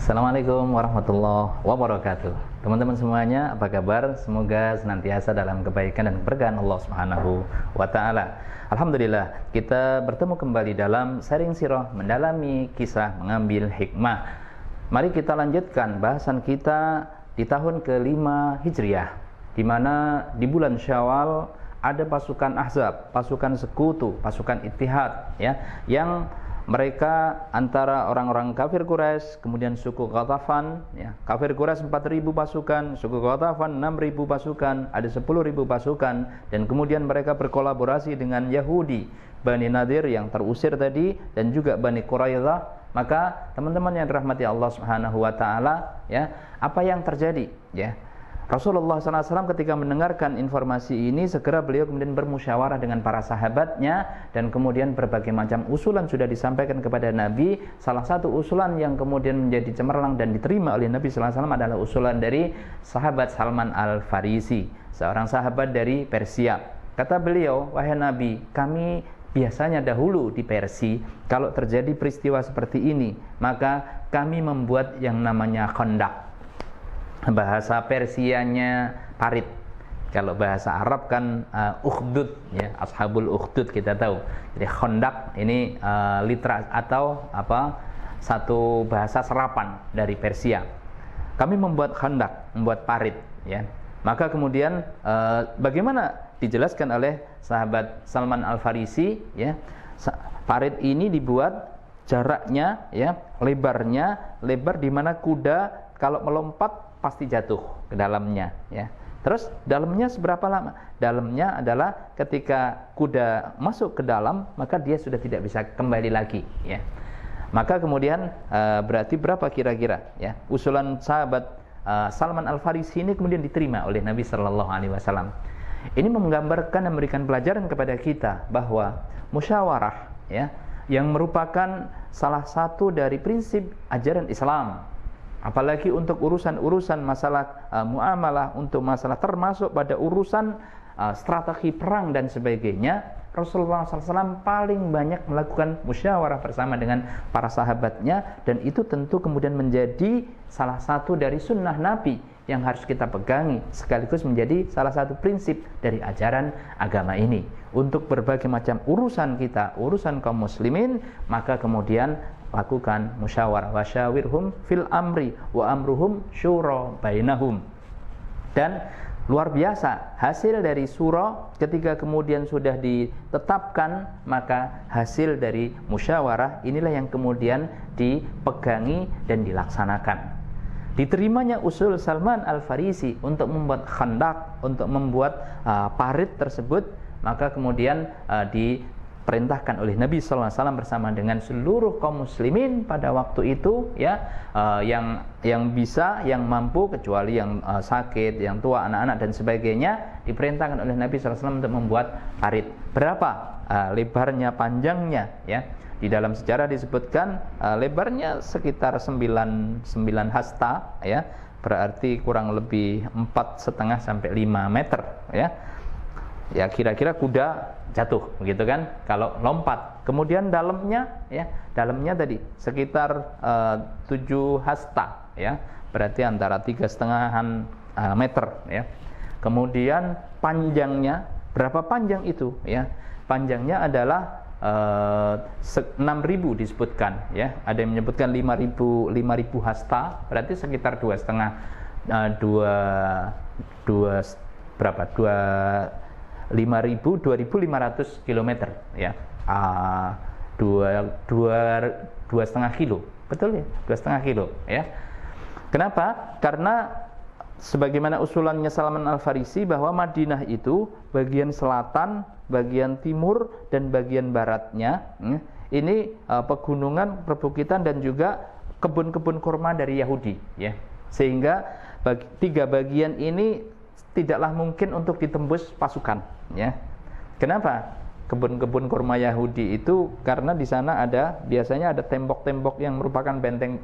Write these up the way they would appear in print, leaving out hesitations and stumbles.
Assalamualaikum warahmatullahi wabarakatuh. Teman-teman semuanya, apa kabar? Semoga senantiasa dalam kebaikan dan keberkahan Allah Subhanahu wa taala. Alhamdulillah, kita bertemu kembali dalam sharing sirah, mendalami kisah, mengambil hikmah. Mari kita lanjutkan bahasan kita di tahun ke-5 Hijriah, di mana di bulan Syawal ada pasukan Ahzab, pasukan sekutu, pasukan Ittihad, ya, yang mereka antara orang-orang kafir Quraisy, kemudian suku Ghatafan, ya. Kafir Quraisy 4.000 pasukan, suku Ghatafan 6.000 pasukan, ada 10.000 pasukan, dan kemudian mereka berkolaborasi dengan Yahudi, Bani Nadir yang terusir tadi, dan juga Bani Quraidah. Maka teman-teman yang dirahmati Allah Subhanahu wa taala, ya, apa yang terjadi, ya? Rasulullah SAW ketika mendengarkan informasi ini, segera beliau kemudian bermusyawarah dengan para sahabatnya, dan kemudian berbagai macam usulan sudah disampaikan kepada Nabi. Salah satu usulan yang kemudian menjadi cemerlang dan diterima oleh Nabi SAW adalah usulan dari sahabat Salman Al-Farisi, seorang sahabat dari Persia. Kata beliau, wahai Nabi, kami biasanya dahulu di Persia, kalau terjadi peristiwa seperti ini, maka kami membuat yang namanya khandak. Bahasa Persianya parit. Kalau bahasa Arab kan ukhdud, ya, ashabul ukhdud kita tahu. Jadi khandak ini literal atau satu bahasa serapan dari Persia. Kami membuat khandak, membuat parit, ya. Maka kemudian bagaimana dijelaskan oleh sahabat Salman Al-Farisi, ya. Parit ini dibuat jaraknya, ya, lebar di mana kuda kalau melompat pasti jatuh ke dalamnya, ya. Terus dalamnya seberapa lama? Dalamnya adalah ketika kuda masuk ke dalam, maka dia sudah tidak bisa kembali lagi, ya. Maka kemudian berarti berapa kira-kira, ya? Usulan sahabat Salman Al-Farisi ini kemudian diterima oleh Nabi Shallallahu Alaihi Wasallam. Ini menggambarkan dan memberikan pelajaran kepada kita bahwa musyawarah, ya, yang merupakan salah satu dari prinsip ajaran Islam. Apalagi untuk urusan-urusan masalah muamalah, untuk masalah termasuk pada urusan strategi perang dan sebagainya, Rasulullah SAW paling banyak melakukan musyawarah bersama dengan para sahabatnya, dan itu tentu kemudian menjadi salah satu dari sunnah Nabi yang harus kita pegangi, sekaligus menjadi salah satu prinsip dari ajaran agama ini. Untuk berbagai macam urusan kita, urusan kaum muslimin, maka kemudian lakukan musyawarah, wasyawirhum fil amri wa amruhum syura bainahum. Dan luar biasa hasil dari surah ketika kemudian sudah ditetapkan, maka hasil dari musyawarah inilah yang kemudian dipegangi dan dilaksanakan. Diterimanya usul Salman Al-Farisi untuk membuat khandak, untuk membuat parit tersebut, maka kemudian diperintahkan oleh Nabi SAW bersama dengan seluruh kaum muslimin pada waktu itu, ya, yang bisa, yang mampu, kecuali yang sakit, yang tua, anak-anak dan sebagainya, diperintahkan oleh Nabi SAW untuk membuat parit. Berapa lebarnya, panjangnya, ya? Di dalam sejarah disebutkan lebarnya sekitar 9 hasta, ya, berarti kurang lebih 4,5 sampai 5 meter, ya. Ya, kira-kira kuda jatuh, begitu kan, kalau lompat. Kemudian dalamnya, ya, dalamnya tadi sekitar 7 hasta, ya, berarti antara 3,5 meter, ya. Kemudian panjangnya, berapa panjang itu, ya? Panjangnya adalah 6.000 disebutkan, ya. Ada yang menyebutkan 5.000 hasta, berarti sekitar 2,500 kilometer, ya. 2,5 kilo, betul ya, 2,5 kilo, ya. Kenapa? Karena sebagaimana usulannya Salman Al-Farisi bahwa Madinah itu bagian selatan, bagian timur, dan bagian baratnya, ini pegunungan, perbukitan, dan juga kebun-kebun kurma dari Yahudi, ya. Sehingga tiga bagian ini tidaklah mungkin untuk ditembus pasukan, ya. Kenapa? Kebun-kebun kurma Yahudi itu karena di sana biasanya ada tembok-tembok yang merupakan benteng,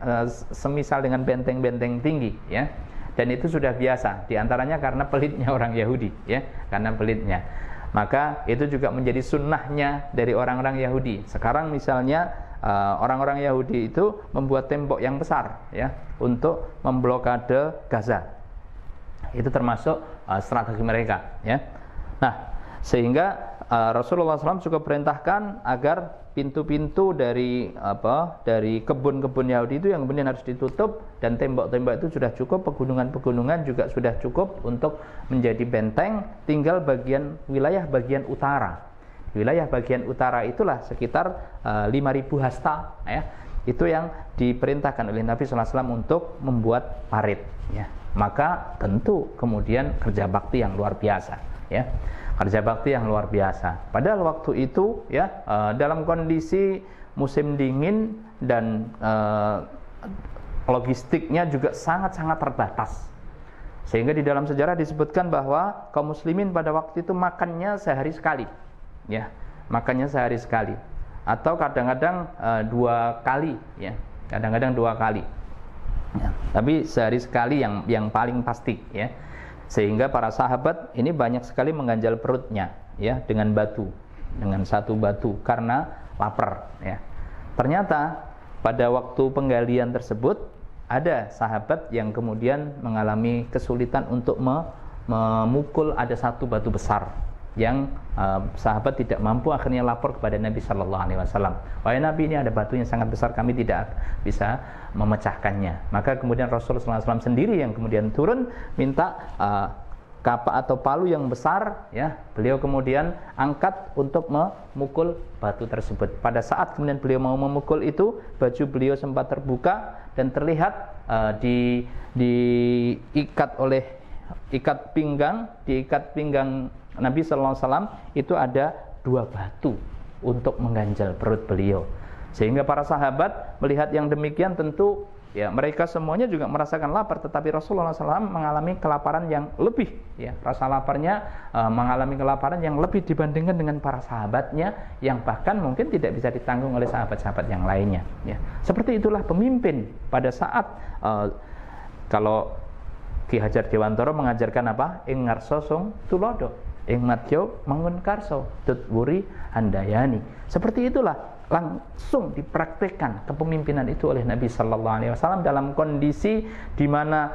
semisal dengan benteng-benteng tinggi, ya. Dan itu sudah biasa, diantaranya karena pelitnya orang Yahudi, ya, karena pelitnya. Maka itu juga menjadi sunnahnya dari orang-orang Yahudi. Sekarang misalnya orang-orang Yahudi itu membuat tembok yang besar ya untuk memblokade Gaza. Itu termasuk strategi mereka ya. Nah, sehingga Rasulullah SAW juga perintahkan agar pintu-pintu dari kebun-kebun Yahudi itu yang kemudian harus ditutup, dan tembok-tembok itu sudah cukup, pegunungan-pegunungan juga sudah cukup untuk menjadi benteng. Tinggal wilayah bagian utara. Wilayah bagian utara itulah sekitar 5.000 hasta ya. Itu yang diperintahkan oleh Nabi SAW untuk membuat parit ya. Maka tentu kemudian kerja bakti yang luar biasa ya. Kerja bakti yang luar biasa. Padahal waktu itu ya dalam kondisi musim dingin dan logistiknya juga sangat-sangat terbatas. Sehingga di dalam sejarah disebutkan bahwa kaum muslimin pada waktu itu makannya sehari sekali. Ya, makannya sehari sekali, atau kadang-kadang 2 kali, ya, kadang-kadang 2 kali. Ya, tapi sehari sekali yang paling pasti, ya. Sehingga para sahabat ini banyak sekali mengganjal perutnya, ya, dengan satu batu karena lapar, ya. Ternyata pada waktu penggalian tersebut ada sahabat yang kemudian mengalami kesulitan untuk memukul ada satu batu besar yang sahabat tidak mampu, akhirnya lapor kepada Nabi Sallallahu Alaihi Wasallam, wahai Nabi, ini ada batu yang sangat besar, kami tidak bisa memecahkannya. Maka kemudian Rasulullah SAW sendiri yang kemudian turun minta kapak atau palu yang besar, ya, beliau kemudian angkat untuk memukul batu tersebut. Pada saat kemudian beliau mau memukul itu, baju beliau sempat terbuka dan terlihat diikat pinggang Nabi Sallallahu Alaihi Wasallam itu ada 2 batu untuk mengganjal perut beliau. Sehingga para sahabat melihat yang demikian, tentu ya mereka semuanya juga merasakan lapar, tetapi Rasulullah SAW mengalami kelaparan yang lebih, ya, rasa laparnya mengalami kelaparan yang lebih dibandingkan dengan para sahabatnya, yang bahkan mungkin tidak bisa ditanggung oleh sahabat-sahabat yang lainnya, ya. Seperti itulah pemimpin pada saat kalau Ki Hajar Dewantara mengajarkan apa? Ing ngarsa sung tulodo, ing madya mangun karso, tutwuri handayani. Seperti itulah langsung dipraktikkan kepemimpinan itu oleh Nabi Sallallahu Alaihi Wasallam dalam kondisi di mana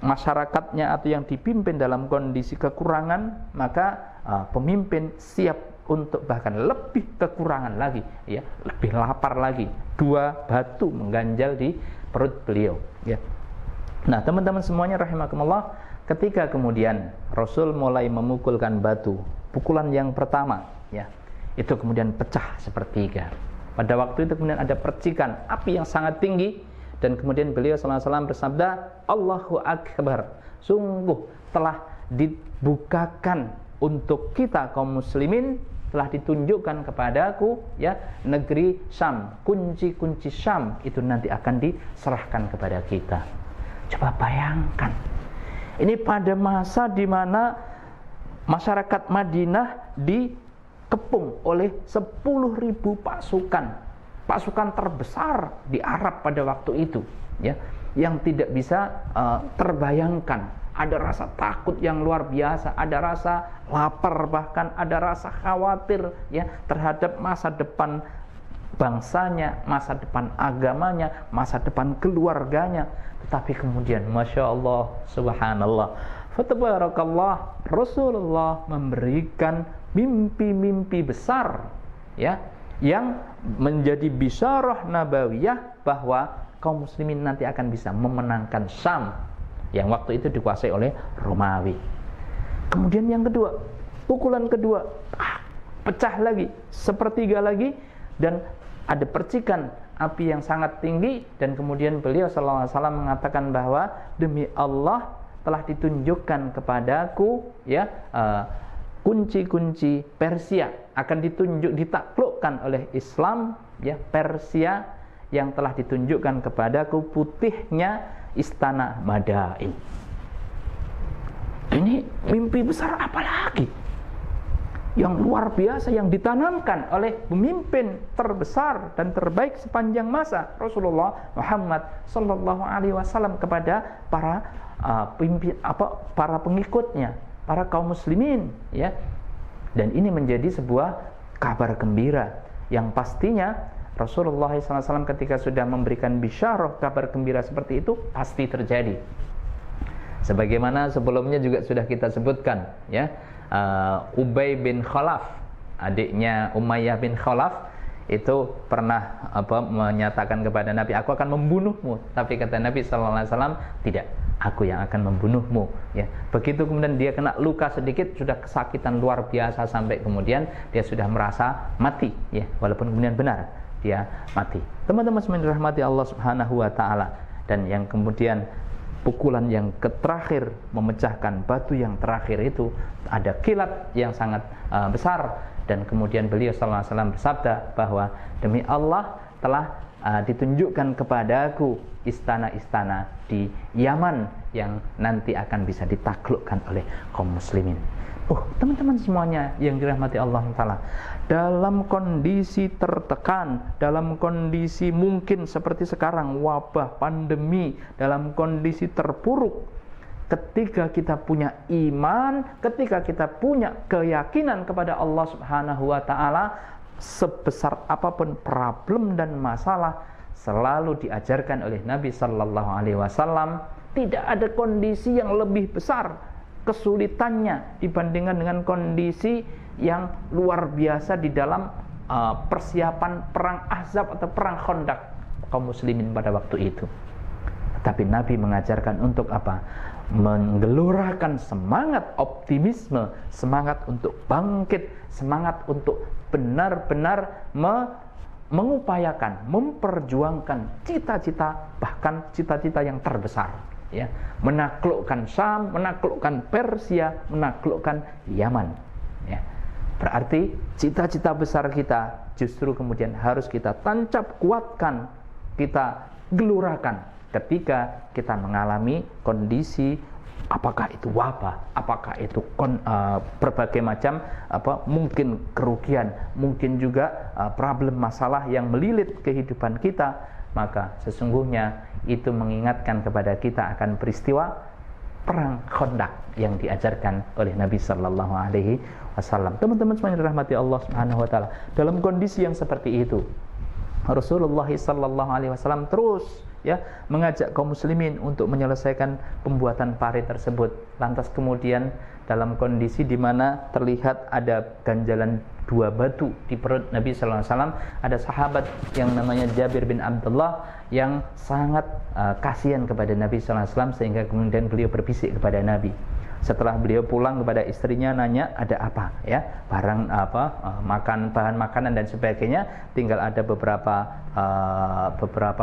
masyarakatnya atau yang dipimpin dalam kondisi kekurangan, maka pemimpin siap untuk bahkan lebih kekurangan lagi, ya, lebih lapar lagi. 2 batu mengganjal di perut beliau, ya. Nah, teman-teman semuanya rahimakumullah, ketika kemudian Rasul mulai memukulkan batu, pukulan yang pertama, ya, itu kemudian pecah sepertiga. Pada waktu itu kemudian ada percikan api yang sangat tinggi, dan kemudian beliau sallallahu alaihi wasallam bersabda, Allahu Akbar, sungguh telah dibukakan untuk kita kaum muslimin, telah ditunjukkan kepadaku, ya, negeri Syam, kunci-kunci Syam itu nanti akan diserahkan kepada kita. Coba bayangkan, ini pada masa di mana masyarakat Madinah dikepung oleh 10.000 pasukan terbesar di Arab pada waktu itu, ya, yang tidak bisa terbayangkan. Ada rasa takut yang luar biasa, ada rasa lapar, bahkan ada rasa khawatir, ya, terhadap masa depan bangsanya, masa depan agamanya, masa depan keluarganya. Tetapi kemudian Masya Allah, Subhanallah, Fatabarakallah, Rasulullah memberikan mimpi-mimpi besar, ya, yang menjadi bisyarah nabawiyah bahwa kaum muslimin nanti akan bisa memenangkan Syam yang waktu itu dikuasai oleh Romawi. Kemudian yang kedua, pukulan kedua, pecah lagi, sepertiga lagi, dan ada percikan api yang sangat tinggi, dan kemudian beliau sallallahu alaihi wasallam mengatakan bahwa demi Allah telah ditunjukkan kepadaku, ya, kunci-kunci Persia akan ditaklukkan oleh Islam, ya, Persia yang telah ditunjukkan kepadaku putihnya istana Madain. Ini mimpi besar apa lagi yang luar biasa yang ditanamkan oleh pemimpin terbesar dan terbaik sepanjang masa Rasulullah Muhammad sallallahu alaihi wasallam kepada para pengikutnya, para kaum muslimin, ya. Dan ini menjadi sebuah kabar gembira yang pastinya Rasulullah SAW ketika sudah memberikan bisyarah, kabar gembira seperti itu pasti terjadi. Sebagaimana sebelumnya juga sudah kita sebutkan, ya, Ubay bin Khalaf, adiknya Umayyah bin Khalaf, itu pernah menyatakan kepada Nabi, aku akan membunuhmu. Tapi kata Nabi SAW, tidak, aku yang akan membunuhmu. Ya, begitu kemudian dia kena luka sedikit, sudah kesakitan luar biasa sampai kemudian dia sudah merasa mati. Ya, walaupun kemudian benar dia mati. Teman-teman semuanya dirahmati Allah Subhanahu Wa Taala. Dan yang kemudian pukulan yang terakhir memecahkan batu yang terakhir itu ada kilat yang sangat besar. Dan kemudian beliau sallallahu alaihi wasallam bersabda bahwa demi Allah telah ditunjukkan kepadaku istana-istana di Yaman yang nanti akan bisa ditaklukkan oleh kaum muslimin. Teman-teman semuanya yang dirahmati Allah Ta'ala, dalam kondisi tertekan, dalam kondisi mungkin seperti sekarang wabah, pandemi, dalam kondisi terpuruk, ketika kita punya iman, ketika kita punya keyakinan kepada Allah Subhanahu Wa Ta'ala, sebesar apapun problem dan masalah selalu diajarkan oleh Nabi Sallallahu Alaihi Wasallam, tidak ada kondisi yang lebih besar kesulitannya dibandingkan dengan kondisi yang luar biasa di dalam persiapan perang Ahzab atau perang Khandaq kaum muslimin pada waktu itu. Tapi Nabi mengajarkan untuk apa? Menggelorakan semangat optimisme, semangat untuk bangkit, semangat untuk benar-benar mengupayakan, memperjuangkan cita-cita, bahkan cita-cita yang terbesar, ya, menaklukkan Syam, menaklukkan Persia, menaklukkan Yaman, ya. Berarti cita-cita besar kita justru kemudian harus kita tancap kuatkan, kita gelorakan ketika kita mengalami kondisi, apakah itu wabah, apakah itu berbagai macam mungkin kerugian, mungkin juga problem masalah yang melilit kehidupan kita, maka sesungguhnya itu mengingatkan kepada kita akan peristiwa perang Khandaq yang diajarkan oleh Nabi Sallallahu Alaihi Wasallam. Teman-teman semuanya dirahmati Allah Subhanahu Wa Taala, dalam kondisi yang seperti itu Rasulullah Sallallahu Alaihi Wasallam terus, ya, mengajak kaum muslimin untuk menyelesaikan pembuatan parit tersebut. Lantas kemudian dalam kondisi di mana terlihat ada ganjalan dua batu di perut Nabi Sallallahu Alaihi Wasallam, ada sahabat yang namanya Jabir bin Abdullah yang sangat kasihan kepada Nabi Sallallahu Alaihi Wasallam, sehingga kemudian beliau berbisik kepada Nabi. Setelah beliau pulang kepada istrinya, nanya ada apa, ya, barang bahan makanan dan sebagainya, tinggal ada beberapa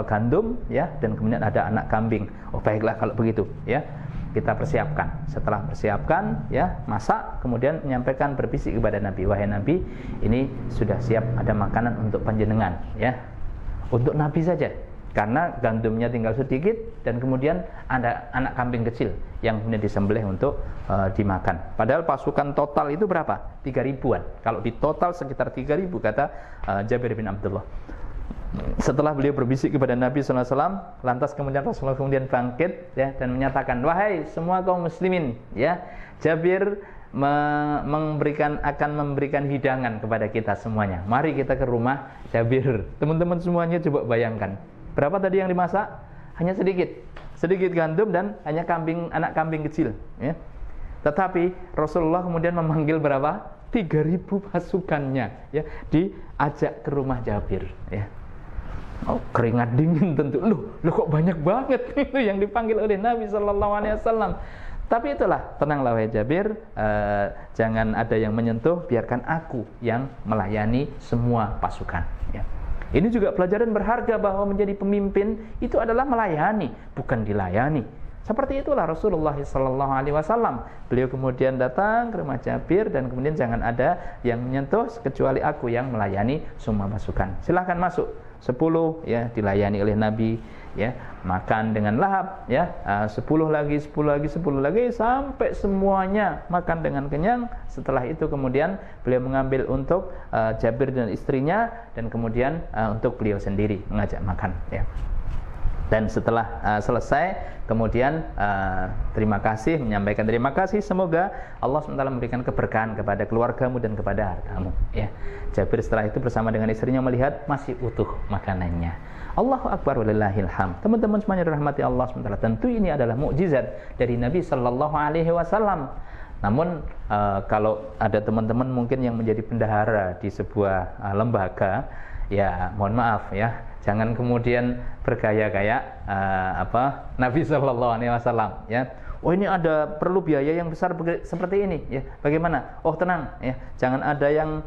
gandum, ya, dan kemudian ada anak kambing. Baiklah kalau begitu, ya, kita persiapkan. Setelah persiapkan, ya, masak, kemudian menyampaikan, berbisik kepada Nabi, wahai Nabi, ini sudah siap, ada makanan untuk panjenengan, ya, untuk Nabi saja, karena gandumnya tinggal sedikit, dan kemudian ada anak kambing kecil yang kemudian disembelih untuk dimakan. Padahal pasukan total itu berapa? 3.000-an. Kalau di total sekitar 3.000, kata Jabir bin Abdullah. Setelah beliau berbisik kepada Nabi SAW, lantas kemudian Rasulullah kemudian bangkit, ya, dan menyatakan, wahai semua kaum muslimin, ya, Jabir akan memberikan hidangan kepada kita semuanya. Mari kita ke rumah Jabir. Teman-teman semuanya coba bayangkan, berapa tadi yang dimasak? Hanya sedikit gandum dan hanya anak kambing kecil, ya. Tetapi Rasulullah kemudian memanggil berapa? 3.000 pasukannya, ya, diajak ke rumah Jabir, ya. Keringat dingin tentu. Loh kok banyak banget itu yang dipanggil oleh Nabi Sallallahu Alaihi Wasallam. Tapi itulah, tenanglah wahai Jabir, jangan ada yang menyentuh, biarkan aku yang melayani semua pasukan, ya. Ini juga pelajaran berharga bahwa menjadi pemimpin itu adalah melayani, bukan dilayani. Seperti itulah Rasulullah Sallallahu Alaihi Wasallam. Beliau kemudian datang ke rumah Jabir, dan kemudian jangan ada yang menyentuh kecuali aku yang melayani semua pasukan. Silahkan masuk. 10, ya, dilayani oleh Nabi, ya, makan dengan lahap, ya, 10 lagi, sampai semuanya makan dengan kenyang. Setelah itu kemudian beliau mengambil untuk Jabir dan istrinya, dan kemudian untuk beliau sendiri mengajak makan, ya. Dan setelah selesai, kemudian terima kasih, menyampaikan terima kasih, semoga Allah SWT memberikan keberkahan kepada keluargamu dan kepada hartamu. Ya. Jabir setelah itu bersama dengan istrinya melihat masih utuh makanannya. Allahu Akbar walillahil hamd. Teman-teman semuanya dirahmati Allah SWT. Tentu ini adalah mukjizat dari Nabi Sallallahu Alaihi Wasallam. Namun kalau ada teman-teman mungkin yang menjadi bendahara di sebuah lembaga, ya mohon maaf ya, jangan kemudian bergaya kayak Nabi Sallallahu Alaihi Wasallam ya. Oh ini ada perlu biaya yang besar seperti ini ya. Bagaimana? Oh tenang ya. Jangan ada yang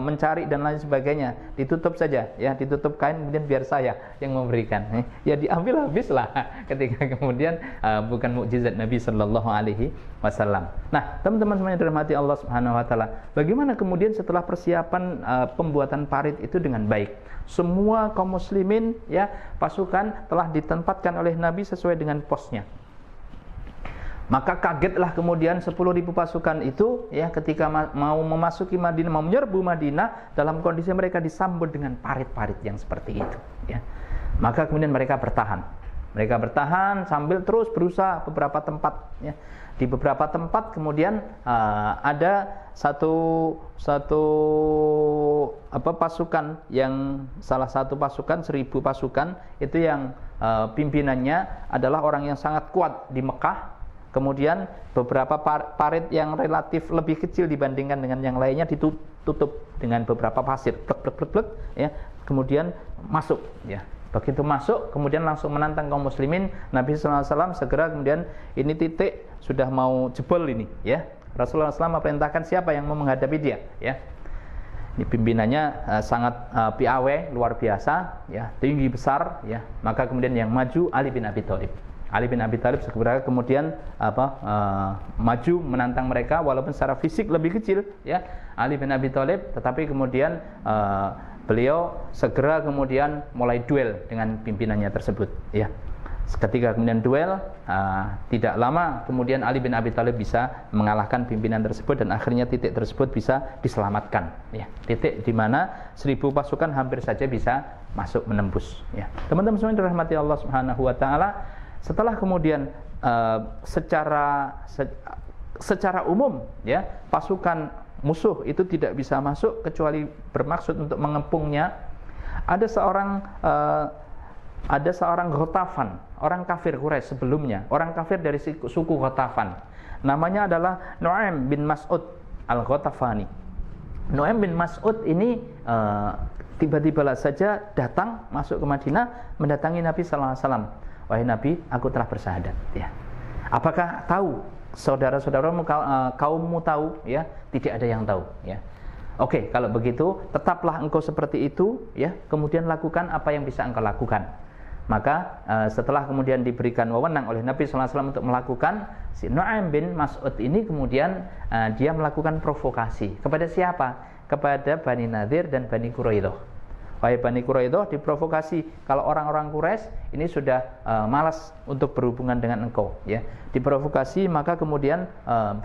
mencari dan lain sebagainya. Ditutup saja ya, ditutup kain kemudian biar saya yang memberikan. Ya diambil habislah ketika kemudian bukan mukjizat Nabi Sallallahu Alaihi Wasallam. Nah, teman-teman semuanya dirahmati Allah Subhanahu wa taala. Bagaimana kemudian setelah persiapan pembuatan parit itu dengan baik? Semua kaum muslimin ya, pasukan telah ditempatkan oleh Nabi sesuai dengan posnya. Maka kagetlah kemudian 10.000 pasukan itu ya, ketika mau memasuki Madinah, mau menyerbu Madinah, dalam kondisi mereka disambut dengan parit-parit yang seperti itu ya. Maka kemudian mereka bertahan. Mereka bertahan sambil terus berusaha beberapa tempat ya. Di beberapa tempat kemudian ada satu pasukan, yang salah satu pasukan 1.000 pasukan itu yang pimpinannya adalah orang yang sangat kuat di Mekah. Kemudian beberapa parit yang relatif lebih kecil dibandingkan dengan yang lainnya ditutup dengan beberapa pasir, plek, ya. Kemudian masuk, ya. Begitu masuk, kemudian langsung menantang kaum muslimin. Nabi SAW segera kemudian ini titik sudah mau jebol ini, ya. Rasulullah SAW perintahkan siapa yang mau menghadapi dia, ya. Ini pimpinannya sangat piawai, luar biasa, ya, tinggi besar, ya. Maka kemudian yang maju Ali bin Abi Thalib. Ali bin Abi Thalib segera kemudian maju menantang mereka, walaupun secara fisik lebih kecil ya Ali bin Abi Thalib, tetapi kemudian beliau segera kemudian mulai duel dengan pimpinannya tersebut ya. Ketika kemudian duel, tidak lama kemudian Ali bin Abi Thalib bisa mengalahkan pimpinan tersebut dan akhirnya titik tersebut bisa diselamatkan ya. Titik di mana 1.000 pasukan hampir saja bisa masuk menembus ya. Teman-teman semua yang dirahmati Allah Subhanahu wa taala, setelah kemudian secara umum ya, pasukan musuh itu tidak bisa masuk kecuali bermaksud untuk mengepungnya. Ada seorang Ghatafan, orang kafir Quraisy sebelumnya, orang kafir dari suku Ghatafan. Namanya adalah Nu'aim bin Mas'ud al-Ghatafani. Nu'aim bin Mas'ud ini tiba-tiba saja datang masuk ke Madinah, mendatangi Nabi sallallahu alaihi wasallam. Wahai Nabi, aku telah bersyahadat ya. Apakah tahu saudara-saudaramu, kaummu tahu ya? Tidak ada yang tahu ya. Oke, kalau begitu tetaplah engkau seperti itu ya. Kemudian lakukan apa yang bisa engkau lakukan. Maka setelah kemudian diberikan wewenang oleh Nabi sallallahu alaihi wasallam untuk melakukan, si Nu'aim bin Mas'ud ini kemudian dia melakukan provokasi. Kepada siapa? Kepada Bani Nadir dan Bani Quraidah. Wahai Bani Quraidah, diprovokasi, kalau orang-orang Quraisy ini sudah malas untuk berhubungan dengan engkau ya. Diprovokasi, maka kemudian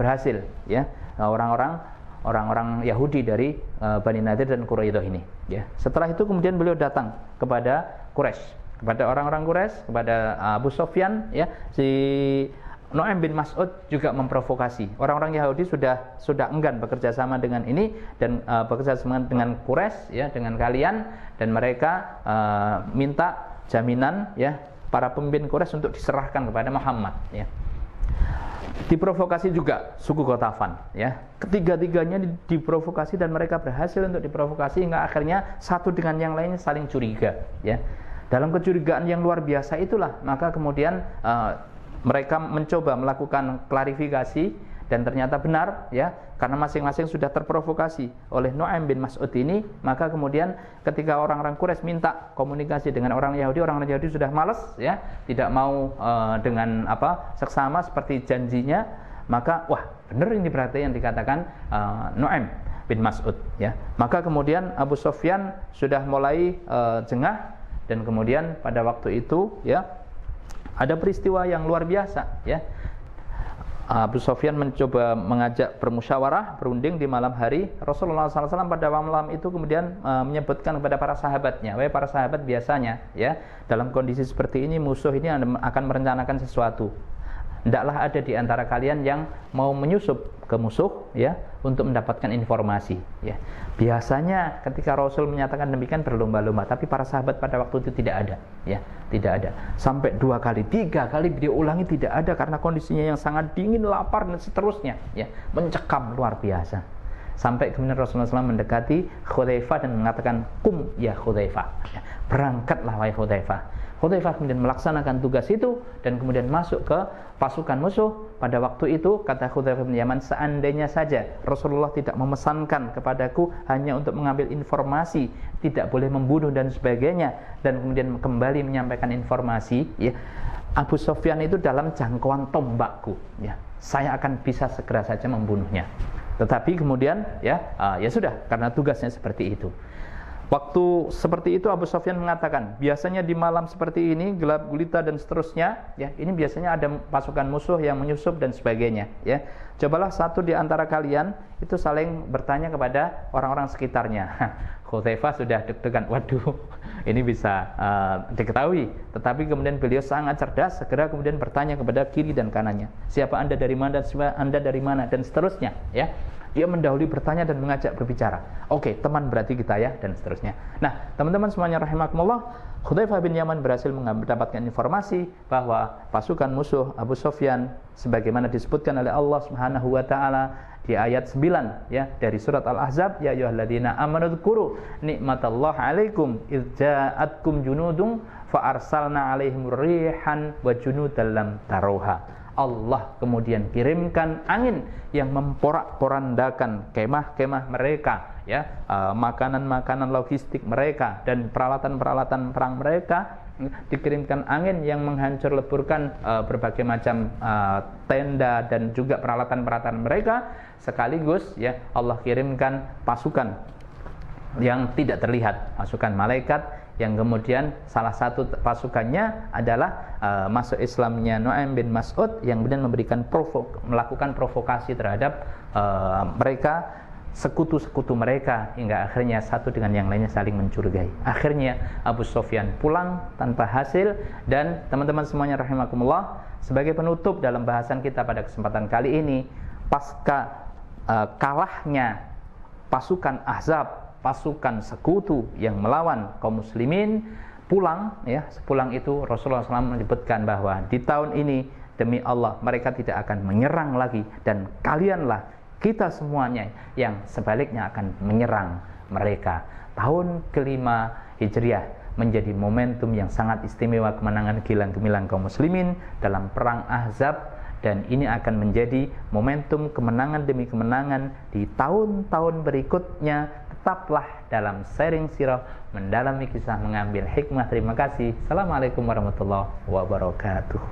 berhasil ya, orang-orang Yahudi dari Bani Nadir dan Quraidah ini ya. Setelah itu kemudian beliau datang kepada Quraisy, kepada orang-orang Quraisy, kepada Abu Sufyan ya. Si Nu'aim bin Mas'ud juga memprovokasi. Orang-orang Yahudi sudah enggan bekerja sama dengan ini dan bekerja sama dengan Quraisy ya, dengan kalian, dan mereka minta jaminan ya para pemimpin Quraisy untuk diserahkan kepada Muhammad ya. Diprovokasi juga suku Ghatafan ya. Ketiga-tiganya diprovokasi dan mereka berhasil untuk diprovokasi hingga akhirnya satu dengan yang lainnya saling curiga ya. Dalam kecurigaan yang luar biasa itulah maka kemudian mereka mencoba melakukan klarifikasi dan ternyata benar ya, karena masing-masing sudah terprovokasi oleh Nu'aim bin Mas'ud ini. Maka kemudian ketika orang-orang Quraisy minta komunikasi dengan orang Yahudi sudah malas ya, tidak mau dengan seksama seperti janjinya. Maka wah, benar ini berarti yang dikatakan Nu'aim bin Mas'ud ya. Maka kemudian Abu Sufyan sudah mulai jengah, dan kemudian pada waktu itu ya ada peristiwa yang luar biasa ya. Abu Sufyan mencoba mengajak bermusyawarah, berunding di malam hari. Rasulullah SAW pada malam itu kemudian menyebutkan kepada para sahabatnya, wahai para sahabat, biasanya ya dalam kondisi seperti ini musuh ini akan merencanakan sesuatu. Hendaklah ada di antara kalian yang mau menyusup ke musuh ya untuk mendapatkan informasi ya. Biasanya ketika Rasul menyatakan demikian berlomba-lomba, tapi para sahabat pada waktu itu tidak ada ya, tidak ada. Sampai 2 kali, 3 kali beliau ulangi tidak ada karena kondisinya yang sangat dingin, lapar dan seterusnya ya, mencekam luar biasa. Sampai kemudian Rasulullah SAW mendekati Hudzaifah dan mengatakan, "Kum ya Hudzaifah." Ya, berangkatlah wahai Hudzaifah. Hudzaifah kemudian melaksanakan tugas itu dan kemudian masuk ke pasukan musuh. Pada waktu itu kata Hudzaifah bin Yaman, seandainya saja Rasulullah tidak memesankan kepadaku hanya untuk mengambil informasi, tidak boleh membunuh dan sebagainya, dan kemudian kembali menyampaikan informasi ya, Abu Sufyan itu dalam jangkauan tombakku ya, saya akan bisa segera saja membunuhnya. Tetapi kemudian ya sudah, karena tugasnya seperti itu. Waktu seperti itu Abu Sufyan mengatakan, biasanya di malam seperti ini gelap gulita dan seterusnya ya, ini biasanya ada pasukan musuh yang menyusup dan sebagainya ya. Cobalah satu di antara kalian itu saling bertanya kepada orang-orang sekitarnya. Hudzaifah sudah deg-degan, waduh ini bisa diketahui, tetapi kemudian beliau sangat cerdas, segera kemudian bertanya kepada kiri dan kanannya, siapa anda, dari mana, anda dari mana, dan seterusnya ya. Dia mendahului bertanya dan mengajak berbicara. Oke, teman berarti kita ya, dan seterusnya. Nah, teman-teman semuanya rahimakumullah, Hudzaifah bin Yaman berhasil mendapatkan informasi bahwa pasukan musuh Abu Sufyan sebagaimana disebutkan oleh Allah Subhanahu wa taala di ayat 9 ya dari surat Al-Ahzab, ya ayyuhalladzina amanu dzkuru nikmatallahi 'alaikum idz ja'atkum junudun fa arsalna 'alaihim rihan wa junudan lam taruha. Allah kemudian kirimkan angin yang memporak-porandakan kemah-kemah mereka ya, makanan-makanan logistik mereka dan peralatan-peralatan perang mereka. Dikirimkan angin yang menghancur leburkan berbagai macam tenda dan juga peralatan-peralatan mereka, sekaligus ya Allah kirimkan pasukan yang tidak terlihat, pasukan malaikat yang kemudian salah satu pasukannya adalah masuk Islamnya Nu'aim bin Mas'ud yang kemudian melakukan provokasi terhadap mereka, sekutu-sekutu mereka, hingga akhirnya satu dengan yang lainnya saling mencurigai. Akhirnya Abu Sufyan pulang tanpa hasil. Dan teman-teman semuanya rahimakumullah, sebagai penutup dalam bahasan kita pada kesempatan kali ini, pasca kalahnya pasukan Ahzab, pasukan sekutu yang melawan kaum muslimin, pulang ya, sepulang itu Rasulullah SAW menyebutkan bahwa di tahun ini demi Allah mereka tidak akan menyerang lagi, dan kalianlah, kita semuanya yang sebaliknya akan menyerang mereka. Tahun kelima Hijriah menjadi momentum yang sangat istimewa kemenangan gilang gemilang kaum muslimin dalam perang Ahzab, dan ini akan menjadi momentum kemenangan demi kemenangan di tahun-tahun berikutnya. Tetaplah dalam sharing sirah, mendalami kisah, mengambil hikmah. Terima kasih. Assalamualaikum warahmatullahi wabarakatuh.